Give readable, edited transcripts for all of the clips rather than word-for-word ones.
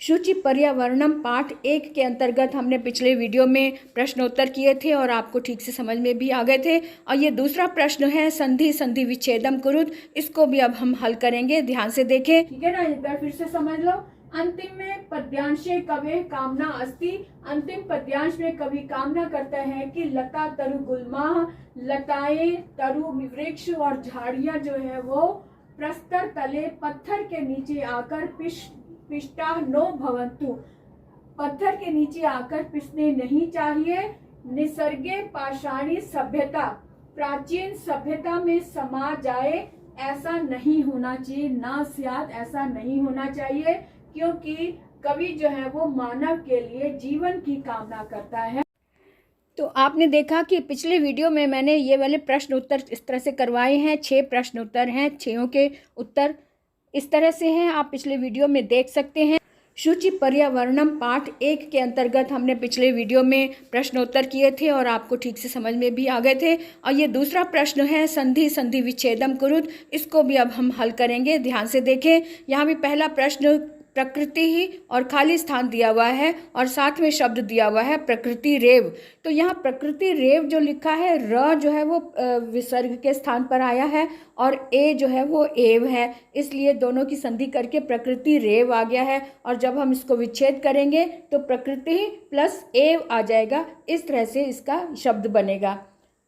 शुचि पर्यावरणम पाठ 1 के अंतर्गत हमने पिछले वीडियो में प्रश्नोत्तर किए थे और आपको ठीक से समझ में भी आ गए थे। और ये दूसरा प्रश्न है संधि संधि विच्छेदम कुरुत, इसको भी अब हम हल करेंगे। ध्यान से देखें, ठीक है ना। एक बार फिर से समझ लो। अंतिम में पद्यांशे कवे कामना अस्ति, अंतिम पद्यांश में कवि कामना करता है कि लता तरु गुलमाह, लताएं तरु वृक्ष और झाड़ियां जो है वो प्रस्तर तले पत्थर के नीचे आकर पिष्टा नो भवंतु, पत्थर के नीचे आकर पिसने नहीं चाहिए। निसर्गे पाषाणी सभ्यता, प्राचीन सभ्यता में समा जाए, ऐसा नहीं होना चाहिए। ना स्यात्, ऐसा नहीं होना चाहिए, क्योंकि कवि जो है वो मानव के लिए जीवन की कामना करता है। तो आपने देखा कि पिछले वीडियो में मैंने ये वाले प्रश्न उत्तर इस तरह से करवाए हैं। 6 प्रश्न उत्तर हैं, 6 के उत्तर इस तरह से हैं, आप पिछले वीडियो में देख सकते हैं। शुचि पर्यावरणम पाठ 1 के अंतर्गत हमने पिछले वीडियो में प्रश्नोत्तर किए थे और आपको ठीक से समझ में भी आ गए थे। और ये दूसरा प्रश्न है संधि संधि विच्छेदम कुरुत, इसको भी अब हम हल करेंगे। ध्यान से देखें, यहाँ भी पहला प्रश्न प्रकृति ही और खाली स्थान दिया हुआ है और साथ में शब्द दिया हुआ है प्रकृति रेव। तो यहाँ प्रकृति रेव जो लिखा है, र जो है वो विसर्ग के स्थान पर आया है और ए जो है वो एव है, इसलिए दोनों की संधि करके प्रकृति रेव आ गया है। और जब हम इसको विच्छेद करेंगे तो प्रकृति प्लस एव आ जाएगा, इस तरह से इसका शब्द बनेगा।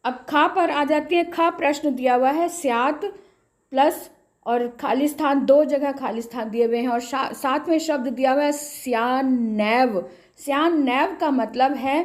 अब खा पर आ जाते हैं। खा प्रश्न दिया हुआ है स्यात् प्लस और खाली स्थान, 2 जगह खाली स्थान दिए हुए हैं और साथ में शब्द दिया हुआ है स्यान्नैव। स्यान्नैव का मतलब है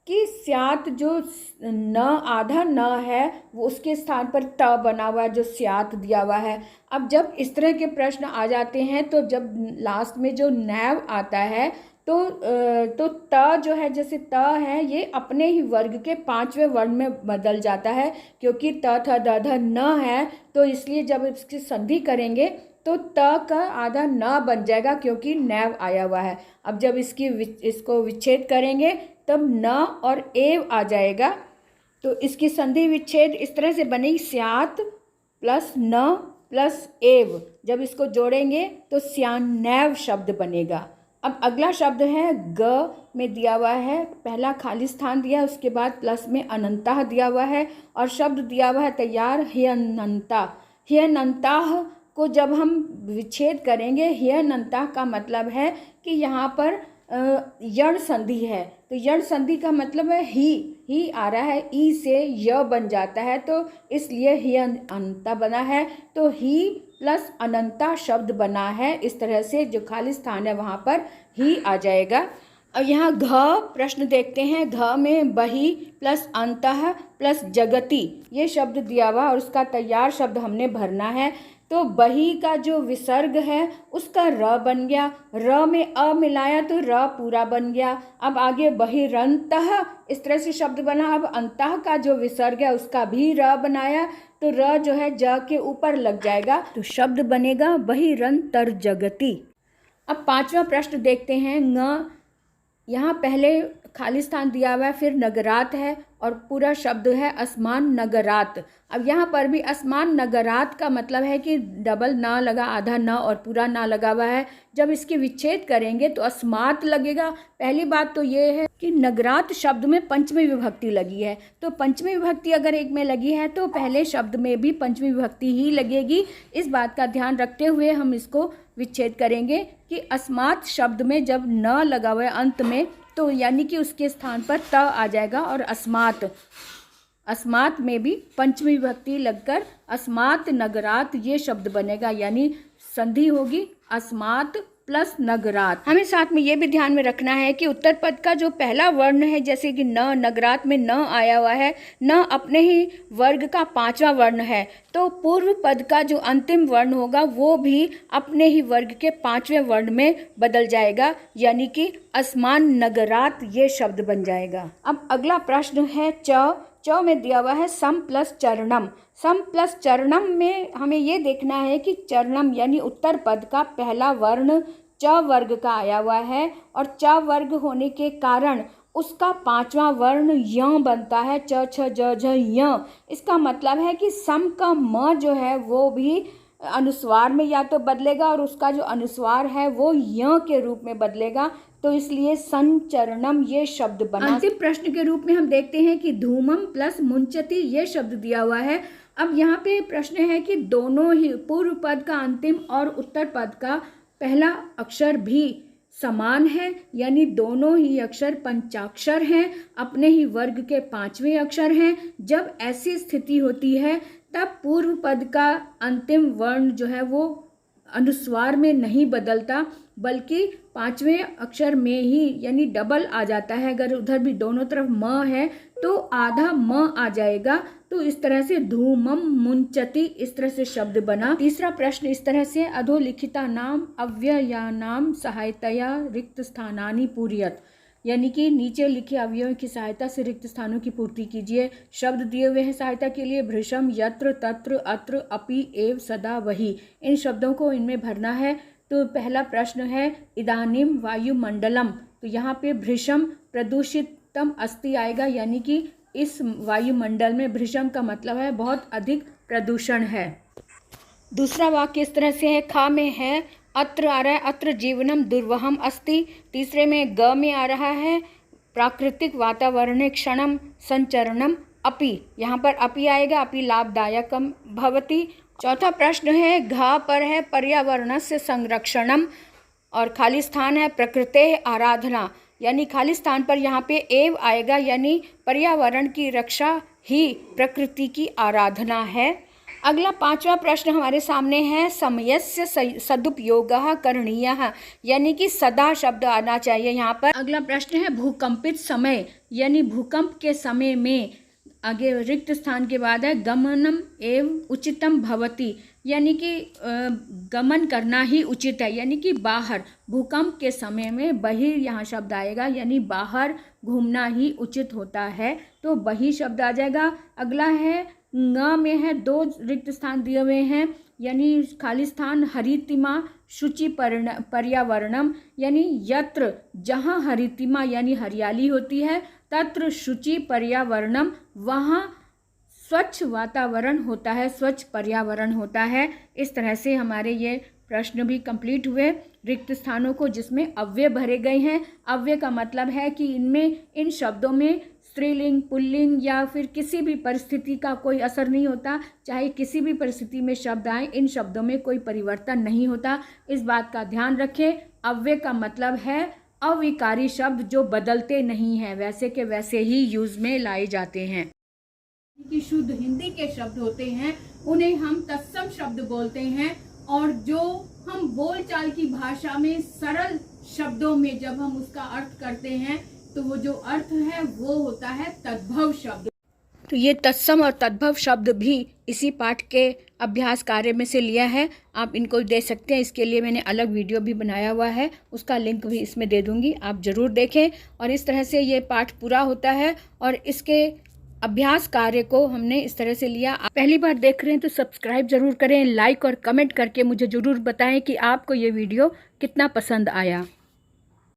कि स्यात् जो न आधा न है वो उसके स्थान पर त बना हुआ है, जो स्यात् दिया हुआ है। अब जब इस तरह के प्रश्न आ जाते हैं तो जब लास्ट में जो नैव आता है तो त जो है, जैसे त है, ये अपने ही वर्ग के 5वें वर्ण में बदल जाता है, क्योंकि त थ द ध न है, तो इसलिए जब इसकी संधि करेंगे तो त का आधा न बन जाएगा, क्योंकि नैव आया हुआ है। अब जब इसको विच्छेद करेंगे तब न और एव आ जाएगा, तो इसकी संधि विच्छेद इस तरह से बनेगी स्यात् प्लस न प्लस एव। जब इसको जोड़ेंगे तो स्यान्नैव शब्द बनेगा। अब अगला शब्द है ग में दिया हुआ है, पहला खाली स्थान दिया, उसके बाद प्लस में अनंता दिया हुआ है और शब्द दिया हुआ है तैयार ह्यनंता। ह्यनंता को जब हम विच्छेद करेंगे, ह्यनंता का मतलब है कि यहाँ पर यण संधि है, तो यण संधि का मतलब है ही आ रहा है, ई से य बन जाता है, तो इसलिए ह्यनंता बना है। तो ही प्लस अनंता शब्द बना है, इस तरह से जो खाली स्थान है वहाँ पर ही आ जाएगा। अब यहाँ घ प्रश्न देखते हैं। घ में बहि प्लस अंतः प्लस जगति ये शब्द दिया हुआ और उसका तैयार शब्द हमने भरना है। तो बहि का जो विसर्ग है उसका र बन गया, र में अ मिलाया तो र पूरा बन गया। अब आगे बहिरंतः इस तरह से शब्द बना। अब अंतः का जो विसर्ग है उसका भी र बनाया, तो र जो है ज के ऊपर लग जाएगा, तो शब्द बनेगा बहिरंतर जगति। अब 5वां प्रश्न देखते हैं। ङ यहाँ पहले खाली स्थान दिया हुआ है, फिर नगरात है और पूरा शब्द है असमान नगरात। अब यहाँ पर भी असमान नगरात का मतलब है कि डबल ना लगा, आधा ना और पूरा ना लगा हुआ है। जब इसके विच्छेद करेंगे तो अस्मात लगेगा। पहली बात तो ये है कि नगरात शब्द में पंचमी विभक्ति लगी है, तो पंचमी विभक्ति अगर एक में लगी है तो पहले शब्द में भी पंचमी विभक्ति ही लगेगी। इस बात का ध्यान रखते हुए हम इसको विच्छेद करेंगे कि अस्मात शब्द में जब न लगा हुआ है अंत में, तो यानी कि उसके स्थान पर त आ जाएगा और अस्मात में भी पंचमी विभक्ति लगकर अस्मात नगरात ये शब्द बनेगा, यानी संधि होगी अस्मात प्लस नगरात। हमें साथ में ये भी ध्यान में रखना है कि उत्तर पद का जो पहला वर्ण है, जैसे कि न, नगरात में न आया हुआ है, न अपने ही वर्ग का 5वां वर्ण है, तो पूर्व पद का जो अंतिम वर्ण होगा वो भी अपने ही वर्ग के 5वें वर्ण में बदल जाएगा, यानी कि असमान नगरात ये शब्द बन जाएगा। अब अगला प्रश्न है च में दिया हुआ है सम प्लस चरणम। सम प्लस चरणम में हमें ये देखना है कि चरणम यानी उत्तर पद का पहला वर्ण च वर्ग का आया हुआ है और च वर्ग होने के कारण उसका 5वां वर्ण य बनता है, च छ ज झ य। इसका मतलब है कि सम का म जो है वो भी अनुस्वार में या तो बदलेगा और उसका जो अनुस्वार है वो य के रूप में बदलेगा, तो इसलिए संचरणम ये शब्द बना। अंतिम प्रश्न के रूप में हम देखते हैं कि धूमम प्लस मुंचति ये शब्द दिया हुआ है। अब यहाँ पे प्रश्न है कि दोनों ही पूर्व पद का अंतिम और उत्तर पद का पहला अक्षर भी समान है, यानी दोनों ही अक्षर पंचाक्षर हैं, अपने ही वर्ग के 5वें अक्षर हैं। जब ऐसी स्थिति होती है तब पूर्व पद का अंतिम वर्ण जो है वो अनुस्वार में नहीं बदलता, बल्कि 5वें अक्षर में ही यानी डबल आ जाता है। अगर उधर भी दोनों तरफ म है तो आधा म आ जाएगा। तो इस तरह से धूमम मुंचति इस तरह से शब्द बना। तीसरा प्रश्न इस तरह से, अधोलिखिता नाम अव्ययानाम सहायतया रिक्त स्थानानि पूरयत, यानी कि नीचे लिखे अवयवों की सहायता से रिक्त स्थानों की पूर्ति कीजिए। शब्द दिए हुए हैं सहायता के लिए, भृशम, यत्र, तत्र, अत्र, अपि, एव, सदा, वही। इन शब्दों को इनमें भरना है। तो पहला प्रश्न है इदानीम वायुमंडलम, तो यहाँ पे भृशम प्रदूषितम अस्ति आएगा, यानी कि इस वायुमंडल में भृशम का मतलब है बहुत अधिक प्रदूषण है। दूसरा वाक्य इस तरह से है, खा में है अत्र आ रहा है अत्र जीवनम दुर्वहम अस्ति। तीसरे में ग में आ रहा है प्राकृतिक वातावरण क्षणम संचरणम अपि, यहाँ पर अपि आएगा, अपि लाभदायकम भवति। चौथा प्रश्न है घा पर है पर्यावरणस्य संरक्षणम और खाली स्थान है प्रकृते आराधना, यानी खाली स्थान पर यहाँ पे एव आएगा, यानी पर्यावरण की रक्षा ही प्रकृति की आराधना है। अगला पांचवा प्रश्न हमारे सामने है समयस्य सदुपयोगः करणीयः, यानी कि सदा शब्द आना चाहिए यहाँ पर। अगला प्रश्न है भूकंपित समय, यानी भूकंप के समय में आगे रिक्त स्थान के बाद है गमनम एव उचितम भवति, यानी कि गमन करना ही उचित है, यानी कि बाहर भूकंप के समय में बहिर यहाँ शब्द आएगा, यानी बाहर घूमना ही उचित होता है, तो बही शब्द आ जाएगा। अगला है न में है 2 रिक्त स्थान दिए हुए हैं, यानी खाली स्थान हरितिमा शुचि पर्यावरणम, यानी यत्र जहाँ हरितिमा यानी हरियाली होती है, तत्र शुचि पर्यावरणम वहाँ स्वच्छ वातावरण होता है, स्वच्छ पर्यावरण होता है। इस तरह से हमारे ये प्रश्न भी कंप्लीट हुए रिक्त स्थानों को जिसमें अव्यय भरे गए हैं। अव्यय का मतलब है कि इनमें इन शब्दों में स्त्रीलिंग, पुल्लिंग या फिर किसी भी परिस्थिति का कोई असर नहीं होता, चाहे किसी भी परिस्थिति में शब्द आए, इन शब्दों में कोई परिवर्तन नहीं होता। इस बात का ध्यान रखें। अव्यय का मतलब है अविकारी शब्द जो बदलते नहीं हैं, वैसे के वैसे ही यूज में लाए जाते हैं। कि शुद्ध हिंदी के शब्द होते हैं उन्हें हम तत्सम शब्द बोलते हैं, और जो हम बोलचाल की भाषा में सरल शब्दों में जब हम उसका अर्थ करते हैं तो वो जो अर्थ है वो होता है तद्भव शब्द। तो ये तत्सम और तद्भव शब्द भी इसी पाठ के अभ्यास कार्य में से लिया है, आप इनको दे सकते हैं। इसके लिए मैंने अलग वीडियो भी बनाया हुआ है, उसका लिंक भी इसमें दे दूंगी, आप ज़रूर देखें। और इस तरह से ये पाठ पूरा होता है और इसके अभ्यास कार्य को हमने इस तरह से लिया। आप पहली बार देख रहे हैं तो सब्सक्राइब ज़रूर करें, लाइक और कमेंट करके मुझे ज़रूर बताएं कि आपको ये वीडियो कितना पसंद आया।